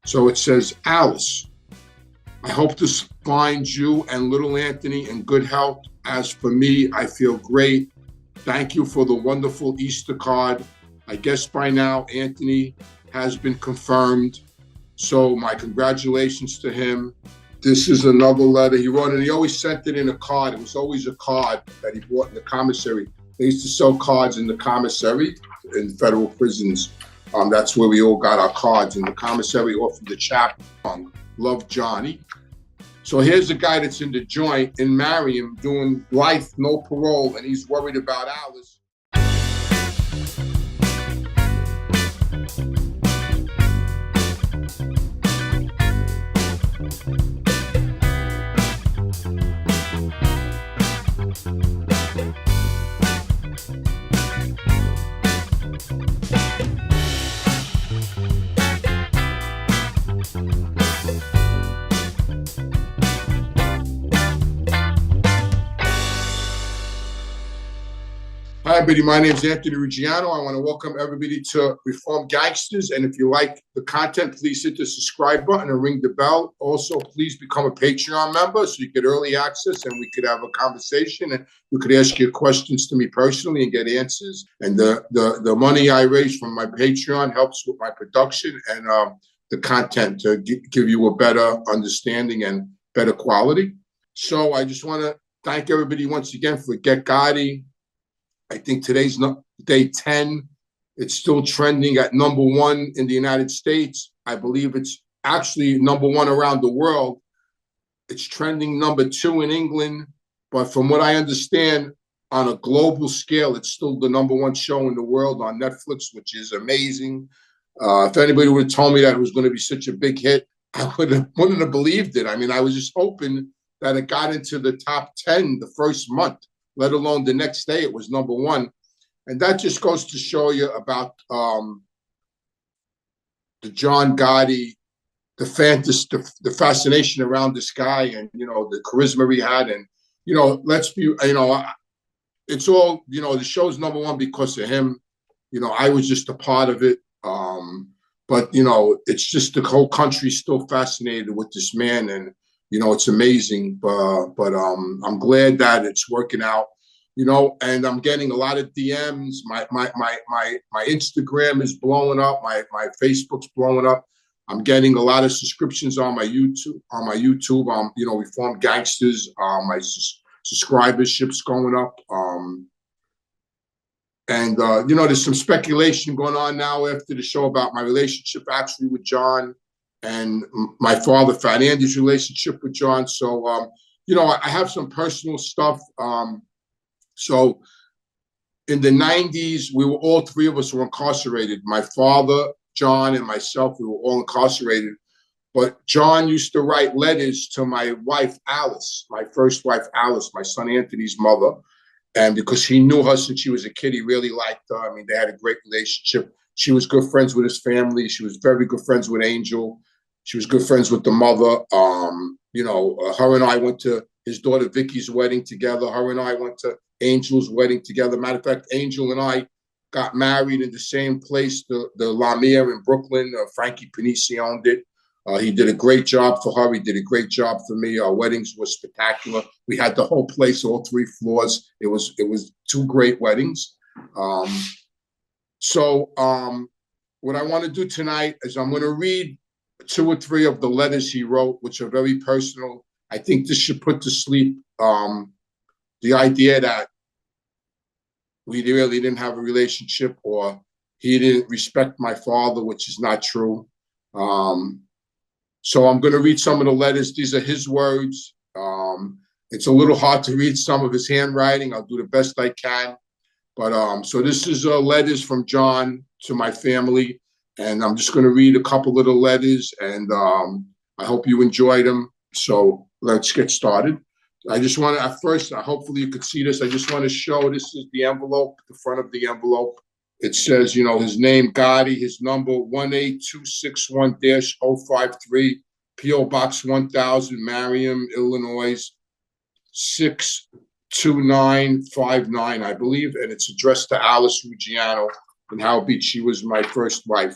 So it says, Alice, I hope this finds you and little Anthony in good health. As for me, I feel great. Thank you for the wonderful Easter card. I guess by now Anthony has been confirmed. So my congratulations to him. This is another letter he wrote, and he always sent it in a card. It was always a card that he bought in the commissary. They used to sell cards in the commissary in federal prisons. That's where we all got our cards, in the commissary or from the chaplain. Love, Johnny. So here's a guy that's in the joint in Marion doing life, no parole, and he's worried about Alice. Hi, everybody. My name is Anthony Ruggiano. I want to welcome everybody to Reformed Gangsters. And if you like the content, please hit the subscribe button and ring the bell. Also, please become a Patreon member so you get early access and we could have a conversation and you could ask your questions to me personally and get answers. And the money I raise from my Patreon helps with my production and the content to give you a better understanding and better quality. So I just want to thank everybody once again for Get Gotti. I think today's day 10. It's still trending at #1 in the United States. I believe it's actually #1 around the world. It's trending #2 in England. But from what I understand, on a global scale, it's still the #1 show in the world on Netflix, which is amazing. If anybody would have told me that it was going to be such a big hit, I wouldn't have believed it. I mean, I was just hoping that it got into the top 10 the first month, let alone the next day it was #1. And that just goes to show you about the John Gotti, the fascination around this guy and, the charisma he had. And, let's be, it's all, the show's #1 because of him. I was just a part of it. But, it's just the whole country's still fascinated with this man. And, it's amazing, but I'm glad that it's working out, and I'm getting a lot of DMs. My Instagram is blowing up. My Facebook's blowing up. I'm getting a lot of subscriptions on my YouTube. Reformed Gangsters. My subscribership's going up. And there's some speculation going on now after the show about my relationship actually with John. And my father, Fat Andy's relationship with John. So, I have some personal stuff. So in the 90s, all three of us were incarcerated. My father, John, and myself, we were all incarcerated. But John used to write letters to my wife, Alice, my first wife, Alice, my son Anthony's mother. And because he knew her since she was a kid, he really liked her. I mean, they had a great relationship. She was good friends with his family. She was very good friends with Angel. She was good friends with the mother. Her and I went to his daughter Vicky's wedding together. Her and I went to Angel's wedding together. Matter of fact, Angel and I got married in the same place, the Lamia in Brooklyn. Frankie Panisi owned it. He did a great job for her. He did a great job for me. Our weddings were spectacular. We had the whole place, all 3 floors. It was 2 great weddings. So what I want to do tonight is I'm going to read 2 or 3 of the letters he wrote, which are very personal. I think this should put to sleep the idea that we really didn't have a relationship or he didn't respect my father, which is not true. So I'm going to read some of the letters. These are his words. It's a little hard to read some of his handwriting. I'll do the best I can. But so this is letters from John to my family. And I'm just going to read a couple of the letters, and I hope you enjoyed them. So let's get started. I just want to, at first, hopefully you could see this. I just want to show, this is the envelope, the front of the envelope. It says, his name, Gotti, his number, 18261-053, P.O. Box 1000, Marion, Illinois, 62959, I believe. And it's addressed to Alice Ruggiano in Howell Beach. She was my first wife.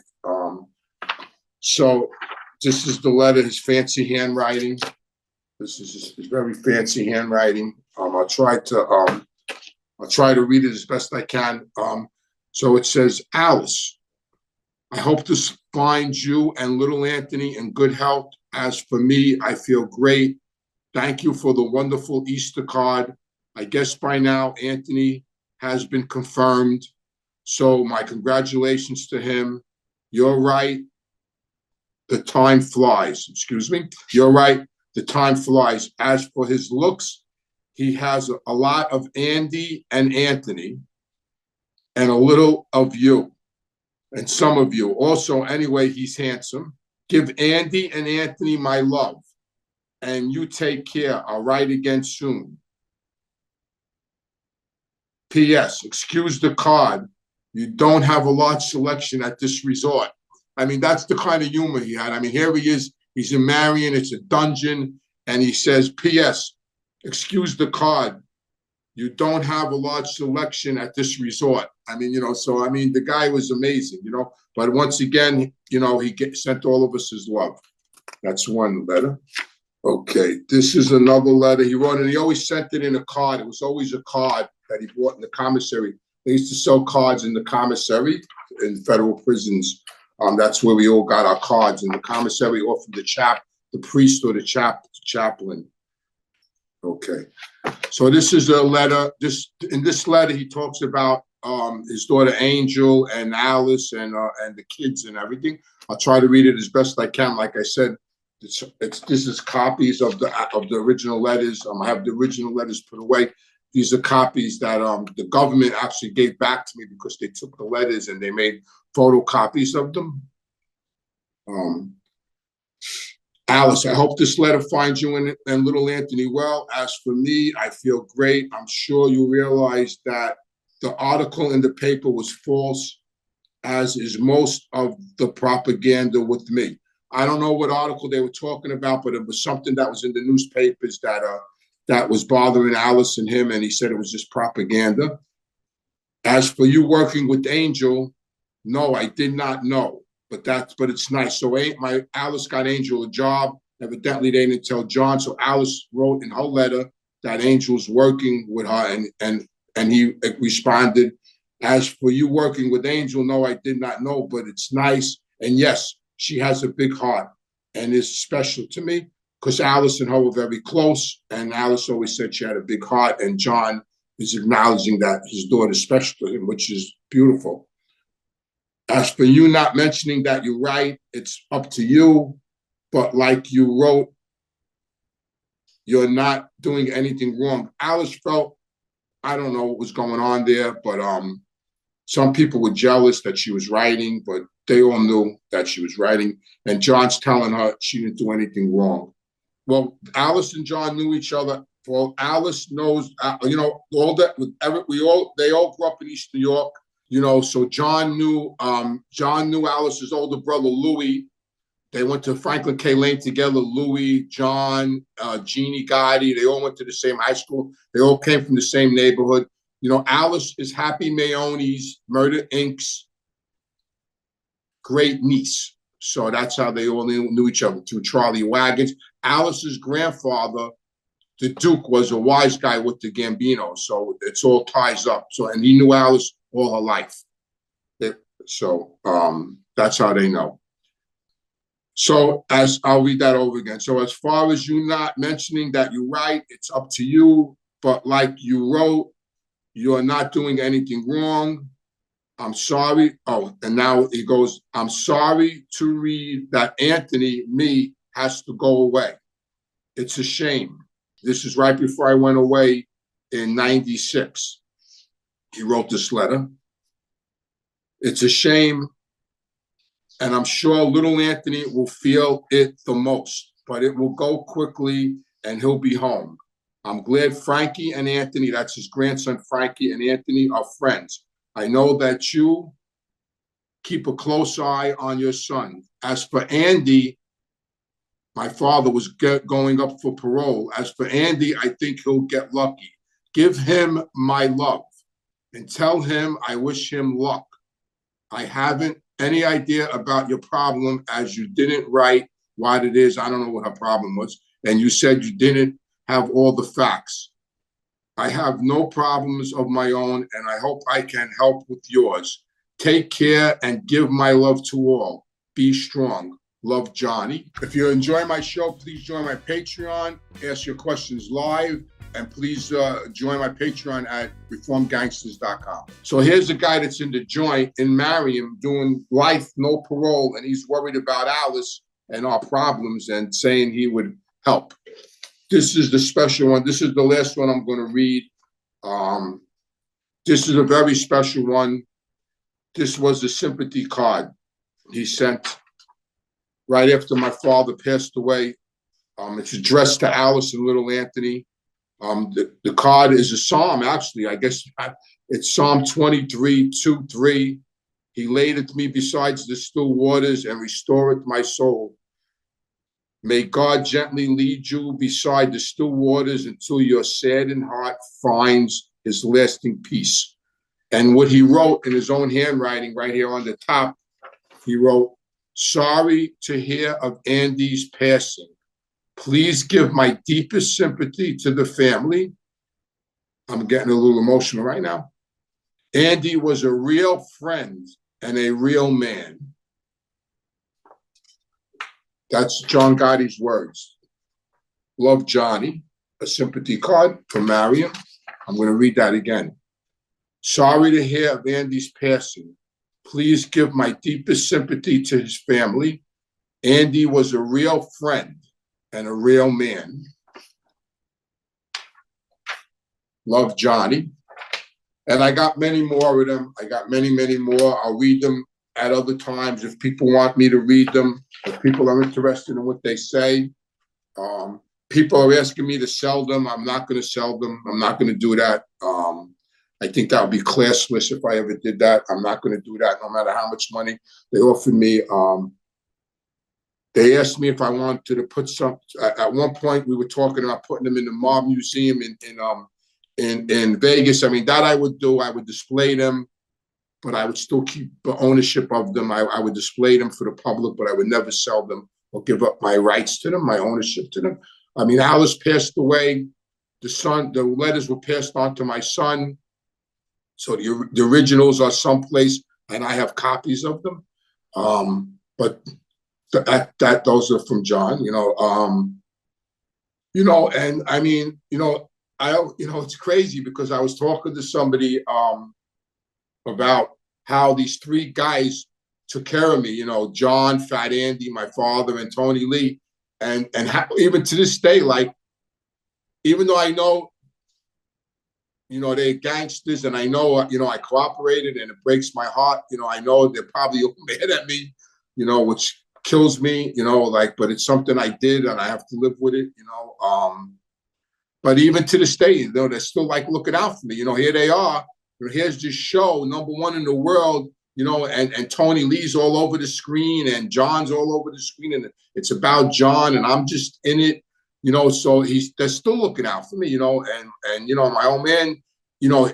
So This is the letter, his fancy handwriting. This is his very fancy handwriting. I'll try to read it as best I can. So it says, Alice, I hope this finds you and little Anthony in good health. As for me, I feel great. Thank you for the wonderful Easter card. I guess by now Anthony has been confirmed. So my congratulations to him. You're right. The time flies. Excuse me. You're right. The time flies. As for his looks, he has a lot of Andy and Anthony and a little of you and some of you. Also, anyway, he's handsome. Give Andy and Anthony my love. And you take care. I'll write again soon. P.S. Excuse the card. You don't have a large selection at this resort. I mean, that's the kind of humor he had. I mean, here he is. He's in Marion. It's a dungeon. And he says, P.S. Excuse the card. You don't have a large selection at this resort. I mean, so, I mean, the guy was amazing, But once again, he sent all of us his love. That's one letter. Okay, this is another letter he wrote, and he always sent it in a card. It was always a card that he bought in the commissary. They used to sell cards in the commissary in federal prisons. That's where we all got our cards, in the commissary or from the priest or the chaplain. Okay, so this is a letter. In this letter, he talks about his daughter Angel and Alice and the kids and everything. I'll try to read it as best I can. Like I said, this is copies of the original letters. I have the original letters put away. These are copies that the government actually gave back to me because they took the letters and they made photocopies of them. Alice, I hope this letter finds you and little Anthony well. As for me, I feel great. I'm sure you realize that the article in the paper was false, as is most of the propaganda with me. I don't know what article they were talking about, but it was something that was in the newspapers that was bothering Alice and him, and he said it was just propaganda. As for you working with Angel, no, I did not know. But it's nice. So Alice got Angel a job. Evidently, they didn't tell John. So Alice wrote in her letter that Angel's working with her, and he responded, as for you working with Angel, no, I did not know, but it's nice. And yes, she has a big heart and is special to me because Alice and her were very close. And Alice always said she had a big heart. And John is acknowledging that his daughter is special to him, which is beautiful. As for you not mentioning that you're right, it's up to you. But like you wrote, you're not doing anything wrong. Alice felt, I don't know what was going on there, but some people were jealous that she was writing, but they all knew that she was writing. And John's telling her she didn't do anything wrong. Well, Alice and John knew each other. Well, Alice knows, all that. They all grew up in East New York. So John knew Alice's older brother, Louis. They went to Franklin K. Lane together, Louis, John, Jeannie Gotti. They all went to the same high school. They all came from the same neighborhood. Alice is Happy Mayone's, Murder Inc.'s great niece. So that's how they all knew each other, through Charlie Wagons. Alice's grandfather, the Duke, was a wise guy with the Gambino. So it's all ties up. And he knew Alice all her life. That's how they know. So I'll read that over again. So as far as you not mentioning that you write, it's up to you. But like you wrote, you're not doing anything wrong. I'm sorry. Oh, and now he goes, I'm sorry to read that Anthony, me, has to go away. It's a shame. This is right before I went away in 96. He wrote this letter. It's a shame, and I'm sure little Anthony will feel it the most, but it will go quickly, and he'll be home. I'm glad Frankie and Anthony, that's his grandson, Frankie and Anthony, are friends. I know that you keep a close eye on your son. As for Andy, my father was going up for parole. As for Andy, I think he'll get lucky. Give him my love and tell him I wish him luck. I haven't any idea about your problem, as you didn't write what it is. I don't know what her problem was. And you said you didn't have all the facts. I have no problems of my own, and I hope I can help with yours. Take care and give my love to all. Be strong. Love, Johnny. If you enjoy my show, please join my Patreon. Ask your questions live. And please join my Patreon at reformgangsters.com. So here's a guy that's in the joint in Marion doing life, no parole, and he's worried about Alice and our problems and saying he would help. This is the special one. This is the last one I'm going to read. This is a very special one. This was a sympathy card he sent right after my father passed away. It's addressed to Alice and little Anthony. The card is a psalm, actually. I guess it's Psalm 23:2-3. He ladeth me besides the still waters and restoreth my soul. May God gently lead you beside the still waters until your saddened heart finds his lasting peace. And what he wrote in his own handwriting right here on the top, he wrote, sorry to hear of Andy's passing. Please give my deepest sympathy to the family. I'm getting a little emotional right now. Andy was a real friend and a real man. That's John Gotti's words. Love, Johnny. A sympathy card from Marion. I'm going to read that again. Sorry to hear of Andy's passing. Please give my deepest sympathy to his family. Andy was a real friend and a real man. Love, Johnny. And I got many more of them. I got many, many more. I'll read them at other times if people want me to read them, if people are interested in what they say. People are asking me to sell them. I'm not going to sell them. I'm not going to do that. I think that would be classless if I ever did that. I'm not going to do that no matter how much money they offered me. They asked me if I wanted to put some. At one point, we were talking about putting them in the Mob Museum in Vegas. I mean, that I would do. I would display them, but I would still keep the ownership of them. I would display them for the public, but I would never sell them or give up my rights to them, my ownership to them. I mean, Alice passed away. The letters were passed on to my son. So the originals are someplace, and I have copies of them. But those are from John, and I mean, it's crazy because I was talking to somebody about how these three guys took care of me, John, Fat Andy, my father, and Tony Lee, and how, even to this day, like, even though I know, they're gangsters, and I know, I cooperated, and it breaks my heart, I know they're probably mad at me, which kills me, but it's something I did and I have to live with it, but even to this day, they're still like looking out for me, here they are, here's this show, #1 in the world, and Tony Lee's all over the screen and John's all over the screen, and it's about John, and I'm just in it, so they're still looking out for me, and my old man,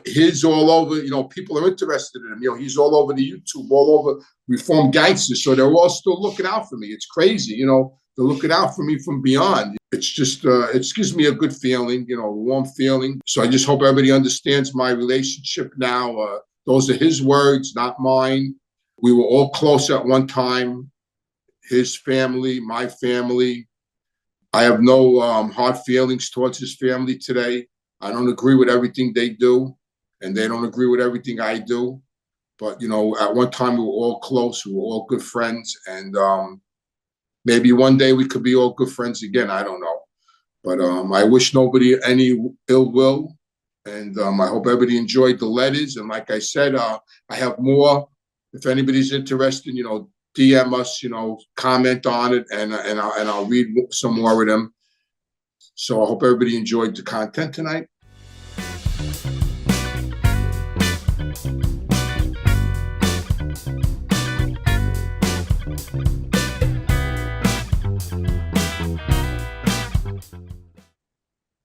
he's all over, people are interested in him, he's all over the YouTube, all over Reform Gangsters, so they're all still looking out for me. It's crazy, they're looking out for me from beyond. It's just, it gives me a good feeling, a warm feeling. So I just hope everybody understands my relationship now. Those are his words, not mine. We were all close at one time, his family, my family. I have no hard feelings towards his family today. I don't agree with everything they do, and they don't agree with everything I do. But, at one time we were all close. We were all good friends. And maybe one day we could be all good friends again. I don't know. But I wish nobody any ill will. And I hope everybody enjoyed the letters. And like I said, I have more. If anybody's interested, DM us, comment on it, and I'll read some more of them. So I hope everybody enjoyed the content tonight.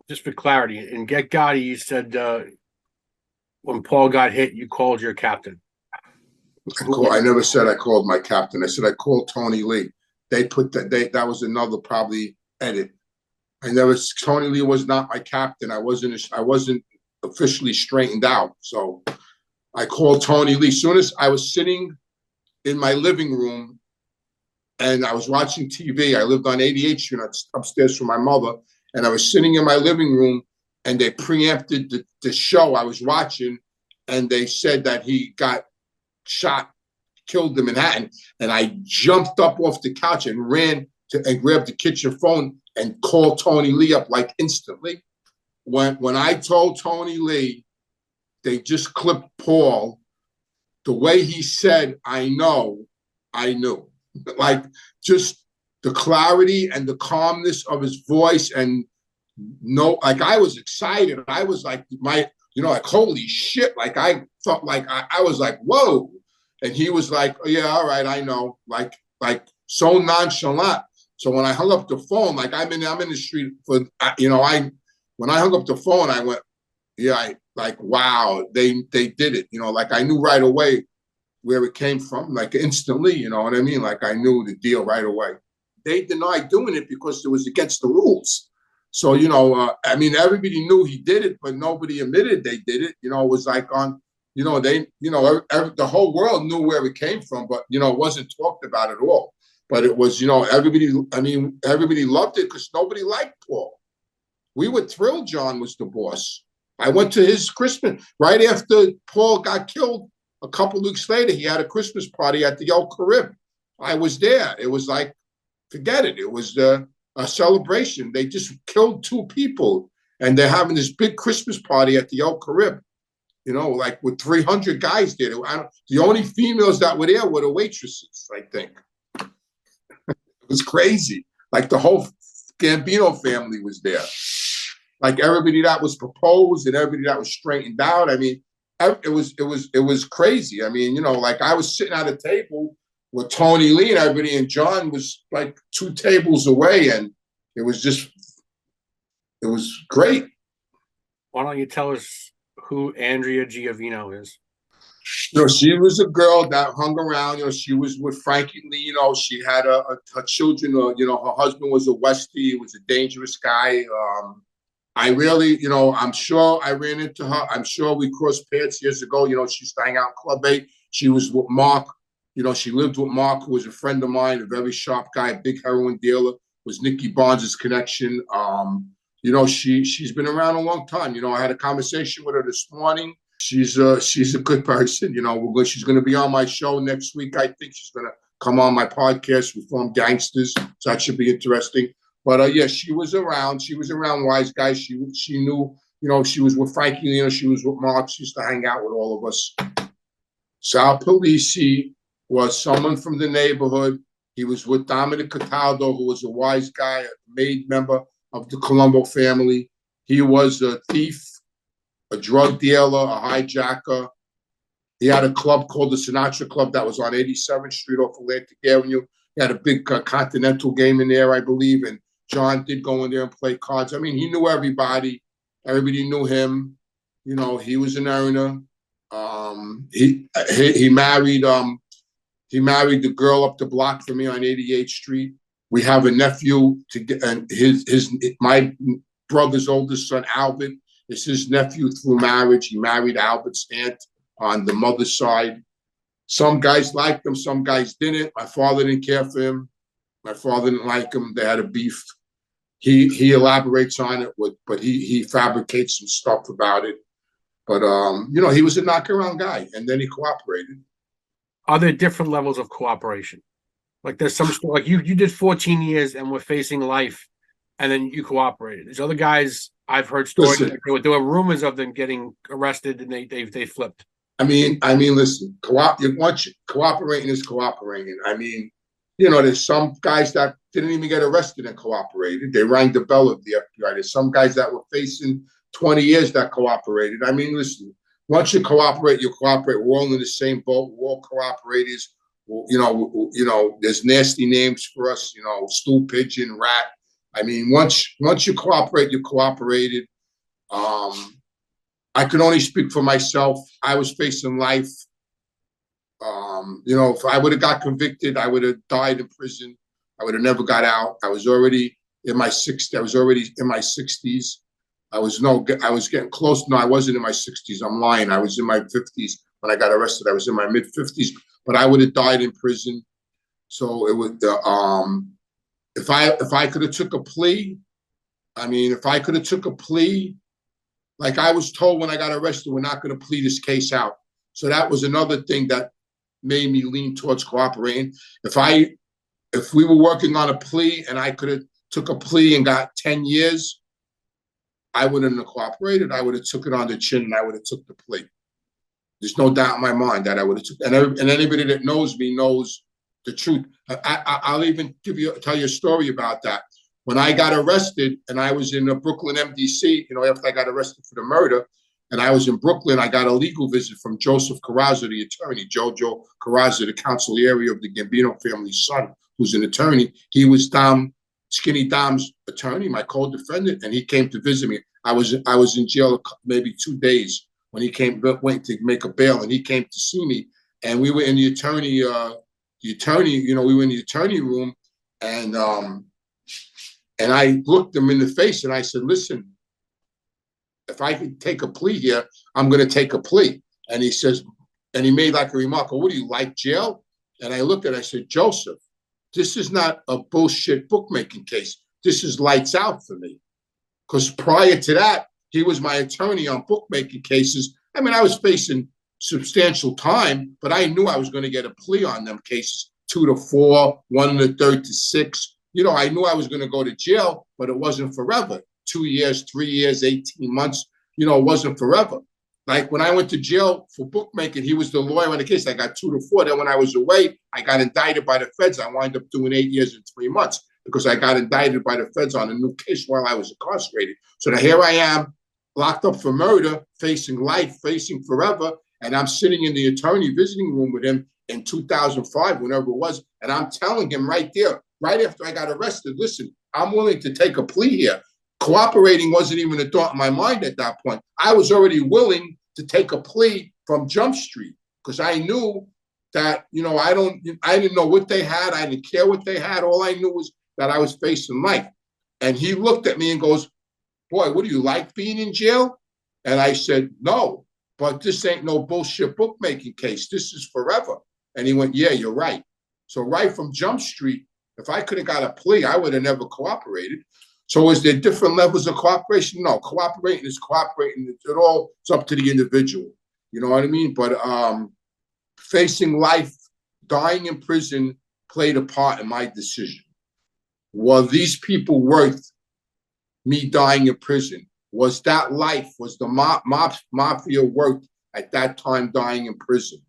Just for clarity, in Get Gotti, you said when Paul got hit, you called your captain. I never said I called my captain. I said I called Tony Lee. they put that was another probably edit. And there was Tony Lee was not my captain. I wasn't officially straightened out. So I called Tony Lee. Soon as I was sitting in my living room and I was watching TV, I lived on 88th Street upstairs from my mother, and I was sitting in my living room and they preempted the show I was watching, and they said that he got shot, killed in Manhattan. And I jumped up off the couch and ran and grabbed the kitchen phone and called Tony Lee up like instantly. When I told Tony Lee they just clipped Paul, the way he said, I know, I knew. Like, just the clarity and the calmness of his voice, and like, I was excited. I was like, like, holy shit. Like, I felt like I was like, whoa. And he was like, oh, yeah, all right, I know. Like so nonchalant. So when I hung up the phone, like, I'm in the street for, when I hung up the phone, I went, yeah, like, wow, they did it. Like, I knew right away where it came from, like, instantly, you know what I mean? Like, I knew the deal right away. They denied doing it because it was against the rules. So, everybody knew he did it, but nobody admitted they did it. It was like the whole world knew where it came from, but, it wasn't talked about at all. But it was, everybody loved it because nobody liked Paul. We were thrilled John was the boss. I went to his Christmas, right after Paul got killed, a couple of weeks later, he had a Christmas party at the El Carib. I was there. It was like, forget it. It was a celebration. They just killed 2 people, and they're having this big Christmas party at the El Carib, like with 300 guys there. The only females that were there were the waitresses, I think. It was crazy. Like, the whole Gambino family was there. Like, everybody that was proposed and everybody that was straightened out. I mean, it was crazy. I mean, like, I was sitting at a table with Tony Lee and everybody, and John was like 2 tables away, and it was great. Why don't you tell us who Andrea Giovino is? She was a girl that hung around. She was with Frankie Lee. She had her children. Her husband was a Westie. He was a dangerous guy. I really, I'm sure I ran into her. I'm sure we crossed paths years ago. She used to hang out in Club 8. She was with Mark. She lived with Mark, who was a friend of mine, a very sharp guy, a big heroin dealer, was Nicky Barnes' connection. She's been around a long time. I had a conversation with her this morning. She's a good person. She's going to be on my show next week. I think she's going to come on my podcast, Reform Gangsters. So that should be interesting. But yeah, she was around. She was around wise guys. She knew, she was with Frankie, she was with Mark. She used to hang out with all of us. Sal Polisi was someone from the neighborhood. He was with Dominic Cataldo, who was a wise guy, a made member of the Colombo family. He was a thief, a drug dealer, a hijacker. He had a club called the Sinatra Club that was on 87th Street off Atlantic Avenue. He had a big continental game in there, I believe, and John did go in there and play cards. I mean, he knew everybody. Everybody knew him. He was an earner. He married the girl up the block from me on 88th Street. We have a nephew and my brother's oldest son, Albert, is his nephew through marriage. He married Albert's aunt on the mother's side. Some guys liked him, some guys didn't. My father didn't care for him. My father didn't like him. They had a beef. He elaborates on it, but he fabricates some stuff about it. But he was a knockaround guy, and then he cooperated. Are there different levels of cooperation? Like, there's some like you did 14 years and were facing life, and then you cooperated. There's other guys I've heard stories. There were rumors of them getting arrested, and they flipped. I mean, listen, cooperating is cooperating. I mean, there's some guys that didn't even get arrested and cooperated. They rang the bell of the FBI. There's some guys that were facing 20 years that cooperated. I mean, listen, once you cooperate, you cooperate. We're all in the same boat. We're all cooperators. There's nasty names for us, stool pigeon, rat. I mean, once you cooperate, you cooperated. I can only speak for myself. I was facing life. If I would have got convicted, I would have died in prison. I would have never got out. I was already in my 60s. I was already in my 60s. I was getting close. No, I wasn't in my 60s. I'm lying. I was in my 50s when I got arrested. I was in my mid 50s, but I would have died in prison. So it would, if I could have took a plea, I mean, if I could have took a plea, like I was told when I got arrested, we're not going to plead this case out. So that was another thing that made me lean towards cooperating. If we were working on a plea and I could have took a plea and got 10 years, I wouldn't have cooperated. I would have took it on the chin and I would have took the plea. There's no doubt in my mind that I would have took. And anybody that knows me knows the truth. I'll even tell you a story about that. When I got arrested and I was in Brooklyn MDC, after I got arrested for the murder, and I was in Brooklyn, I got a legal visit from Joseph Carrazzo, the attorney, Jojo Carrazzo, the consigliere of the Gambino family's son, who's an attorney. He was Skinny Dom's attorney, my co-defendant, and he came to visit me. I was in jail maybe 2 days when he went to make a bail, and he came to see me, and we were in the attorney, we were in the attorney room, and I looked him in the face and I said, listen, if I could take a plea here, I'm going to take a plea. And he says, and he made like a remark, what do you like, jail? And I looked at it, I said, Joseph, this is not a bullshit bookmaking case. This is lights out for me. Because prior to that, he was my attorney on bookmaking cases. I mean, I was facing substantial time, but I knew I was going to get a plea on them cases, 2 to 4, 1 1/3 to 6. I knew I was going to go to jail, but it wasn't forever. 2 years, 3 years, 18 months, it wasn't forever. Like when I went to jail for bookmaking, he was the lawyer on the case. I got 2 to 4. Then when I was away, I got indicted by the feds. I wound up doing 8 years and 3 months because I got indicted by the feds on a new case while I was incarcerated. So now here I am, locked up for murder, facing life, facing forever. And I'm sitting in the attorney visiting room with him in 2005, whenever it was. And I'm telling him right there, right after I got arrested, listen, I'm willing to take a plea here. Cooperating wasn't even a thought in my mind at that point. I was already willing to take a plea from Jump Street because I knew that, I didn't know what they had. I didn't care what they had. All I knew was that I was facing life. And he looked at me and goes, boy, what do you like being in jail? And I said, no, but this ain't no bullshit bookmaking case. This is forever. And he went, yeah, you're right. So right from Jump Street, if I could have got a plea, I would have never cooperated. So is there different levels of cooperation? No, cooperating is cooperating. It's up to the individual. You know what I mean? But facing life, dying in prison played a part in my decision. Were these people worth me dying in prison? Was that life, was the mafia worth at that time dying in prison?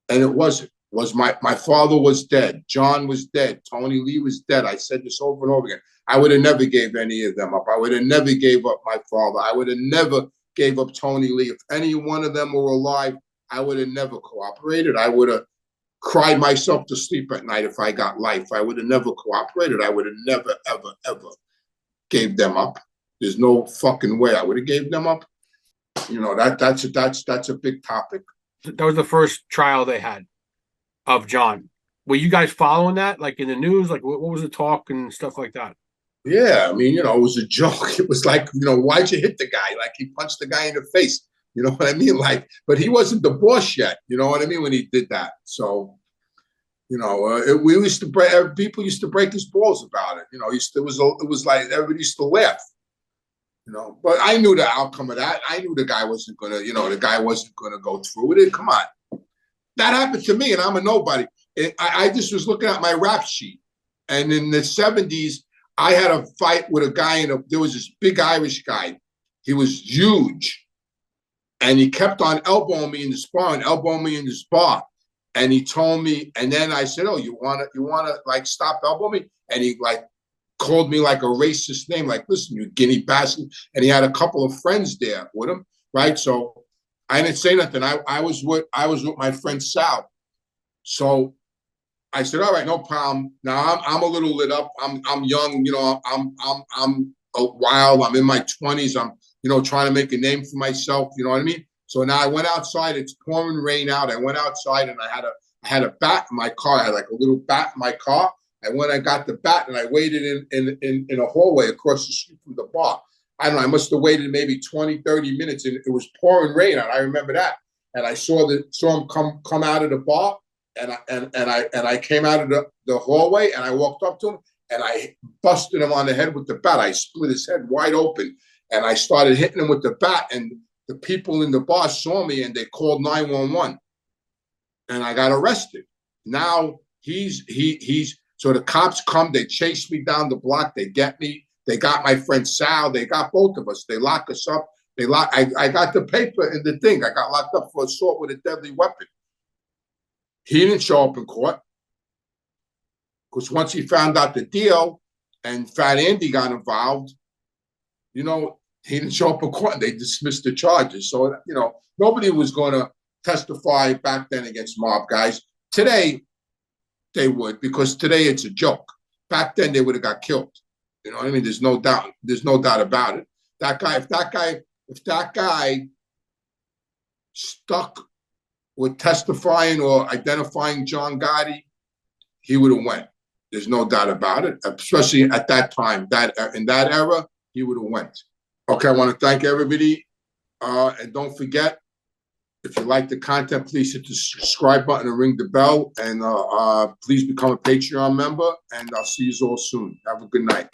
And it wasn't. My father was dead. John was dead. Tony Lee was dead. I said this over and over again. I would have never gave any of them up. I would have never gave up my father. I would have never gave up Tony Lee. If any one of them were alive, I would have never cooperated. I would have cried myself to sleep at night if I got life. I would have never cooperated. I would have never, ever, ever gave them up. There's no fucking way I would have gave them up. That's a big topic. That was the first trial they had of John. Were you guys following that, like in the news? Like, what was the talk and stuff like that? Yeah, I mean, it was a joke. It was like, why'd you hit the guy? Like he punched the guy in the face. You know what I mean? Like, but he wasn't the boss yet. You know what I mean? When he did that. So, we used to break. People used to break his balls about it. It was like everybody used to laugh. But I knew the outcome of that. I knew the guy wasn't gonna. The guy wasn't gonna go through with it. Come on, that happened to me, and I'm a nobody. I just was looking at my rap sheet, and in the 70s. I had a fight with a guy, there was this big Irish guy. He was huge. And he kept on elbowing me in the bar. And he told me, and then I said, oh, you wanna like stop elbowing me? And he like called me like a racist name, like, listen, you guinea bastard. And he had a couple of friends there with him, right? So I didn't say nothing. I was with my friend Sal. So I said, all right, no problem. Now I'm a little lit up. I'm young, I'm wild. I'm in my 20s. I'm, trying to make a name for myself. You know what I mean? So now I went outside. It's pouring rain out. I went outside and I had a bat in my car. I had like a little bat in my car. And when I got the bat and I waited in a hallway across the street from the bar, I don't know, I must have waited maybe 20, 30 minutes, and it was pouring rain out. I remember that. And I saw him come out of the bar, and I came out of the hallway, and I walked up to him and I busted him on the head with the bat. I split his head wide open, and I started hitting him with the bat, and the people in the bar saw me and they called 911, and I got arrested. Now so the cops come, they chase me down the block, they get me, they got my friend Sal, they got both of us, they lock us up. I got the paper and the thing. I got locked up for assault with a deadly weapon. He didn't show up in court because once he found out the deal and Fat Andy got involved, he didn't show up in court and they dismissed the charges. So, nobody was going to testify back then against mob guys. Today, they would, because today it's a joke. Back then, they would have got killed. You know what I mean? There's no doubt. There's no doubt about it. If that guy stuck with testifying or identifying John Gotti, he would have went. There's no doubt about it. Especially at that time, in that era, he would have went. Okay, I want to thank everybody, and don't forget, if you like the content, please hit the subscribe button and ring the bell, and please become a Patreon member. And I'll see you all soon. Have a good night.